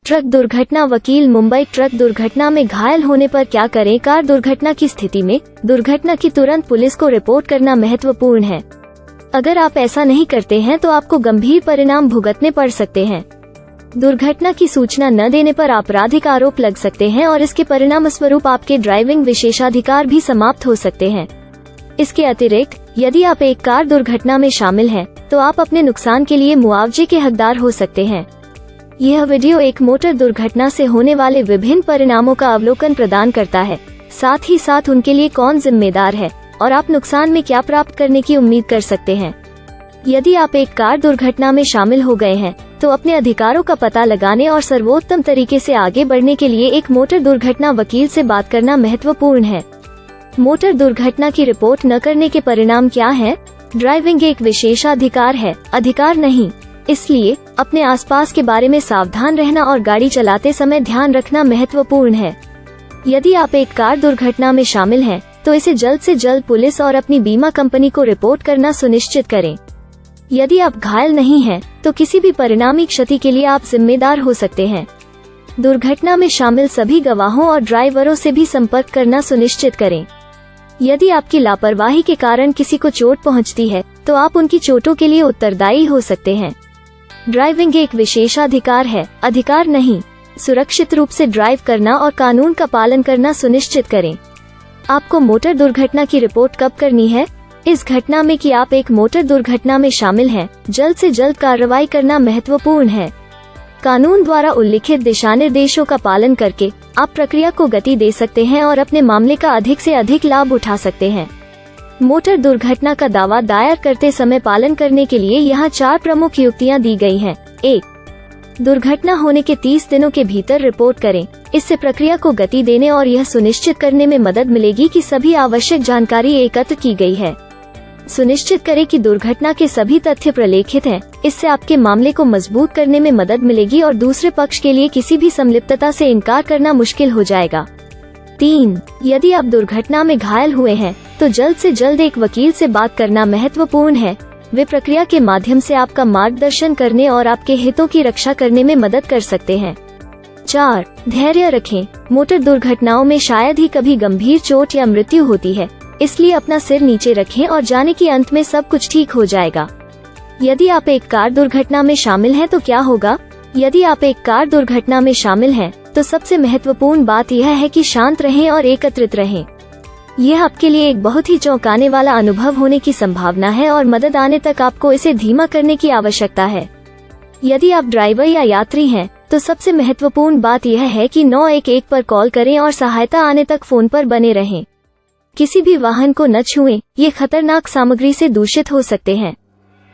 Truck दुर्घटना वकील Mumbai truck दुर्घटना में घायल होने पर क्या करें। कार दुर्घटना की स्थिति में दुर्घटना की तुरंत पुलिस को रिपोर्ट करना महत्वपूर्ण है। अगर आप ऐसा नहीं करते हैं तो आपको गंभीर परिणाम भुगतने पड़ सकते हैं। दुर्घटना की सूचना न देने पर आपराधिक आरोप लग सकते हैं और इसके परिणाम स्वरूप आपके ड्राइविंग विशेषाधिकार भी समाप्त हो सकते हैं। इसके अतिरिक्त यदि आप एक कार दुर्घटना में शामिल हैं, तो आप अपने नुकसान के लिए मुआवजे के हकदार हो सकते हैं। यह वीडियो एक मोटर दुर्घटना से होने वाले विभिन्न परिणामों का अवलोकन प्रदान करता है, साथ ही साथ उनके लिए कौन जिम्मेदार है और आप नुकसान में क्या प्राप्त करने की उम्मीद कर सकते हैं। यदि आप एक कार दुर्घटना में शामिल हो गए हैं, तो अपने अधिकारों का पता लगाने और सर्वोत्तम तरीके से आगे बढ़ने के लिए एक मोटर दुर्घटना वकील से बात करना महत्वपूर्ण है। मोटर दुर्घटना की रिपोर्ट न करने के परिणाम क्या हैं? ड्राइविंग एक विशेषाधिकार है, अधिकार नहीं। इसलिए अपने आसपास के बारे में सावधान रहना और गाड़ी चलाते समय ध्यान रखना महत्वपूर्ण है। यदि आप एक कार दुर्घटना में शामिल हैं, तो इसे जल्द से जल्द पुलिस और अपनी बीमा कंपनी को रिपोर्ट करना सुनिश्चित करें। यदि आप घायल नहीं हैं, तो किसी भी परिणामी क्षति के लिए आप जिम्मेदार हो सकते हैं। दुर्घटना में शामिल सभी गवाहों और ड्राइवरों से भी संपर्क करना सुनिश्चित करें। यदि आपकी लापरवाही के कारण किसी को चोट पहुंचती है, तो आप उनकी चोटों के लिए उत्तरदायी हो सकते हैं। ड्राइविंग एक विशेषाधिकार है, अधिकार नहीं। सुरक्षित रूप से ड्राइव करना और कानून का पालन करना सुनिश्चित करें। आपको मोटर दुर्घटना की रिपोर्ट कब करनी है? इस घटना में कि आप एक मोटर दुर्घटना में शामिल हैं, जल्द से जल्द कार्रवाई करना महत्वपूर्ण है। कानून द्वारा उल्लिखित दिशानिर्देशों का पालन करके आप प्रक्रिया को गति दे सकते हैं और अपने मामले का अधिक से अधिक लाभ उठा सकते हैं। मोटर दुर्घटना का दावा दायर करते समय पालन करने के लिए यहाँ 4 प्रमुख युक्तियाँ दी गई हैं। 1. दुर्घटना होने के 30 दिनों के भीतर रिपोर्ट करें। इससे प्रक्रिया को गति देने और यह सुनिश्चित करने में मदद मिलेगी कि सभी आवश्यक जानकारी एकत्र की गई है। सुनिश्चित करें कि दुर्घटना के सभी तथ्य प्रलेखित हैं। इससे आपके मामले को मजबूत करने में मदद मिलेगी और दूसरे पक्ष के लिए किसी भी संलिप्तता से इनकार करना मुश्किल हो जाएगा। 3. यदि आप दुर्घटना में घायल हुए हैं, तो जल्द से जल्द एक वकील से बात करना महत्वपूर्ण है। वे प्रक्रिया के माध्यम से आपका मार्गदर्शन करने और आपके हितों की रक्षा करने में मदद कर सकते हैं। 4. धैर्य रखें। मोटर दुर्घटनाओं में शायद ही कभी गंभीर चोट या मृत्यु होती है, इसलिए अपना सिर नीचे रखें और जाने कि अंत में सब कुछ ठीक हो जाएगा। यदि आप एक कार दुर्घटना में शामिल हैं, तो क्या होगा? यदि आप एक कार दुर्घटना में शामिल हैं, तो सबसे महत्वपूर्ण बात यह है कि शांत रहें और एकत्रित रहें। यह आपके लिए एक बहुत ही चौंकाने वाला अनुभव होने की संभावना है और मदद आने तक आपको इसे धीमा करने की आवश्यकता है। यदि आप ड्राइवर या यात्री हैं, तो सबसे महत्वपूर्ण बात यह है कि 911 पर कॉल करें और सहायता आने तक फोन पर बने रहें। किसी भी वाहन को न छुएं, ये खतरनाक सामग्री से दूषित हो सकते हैं।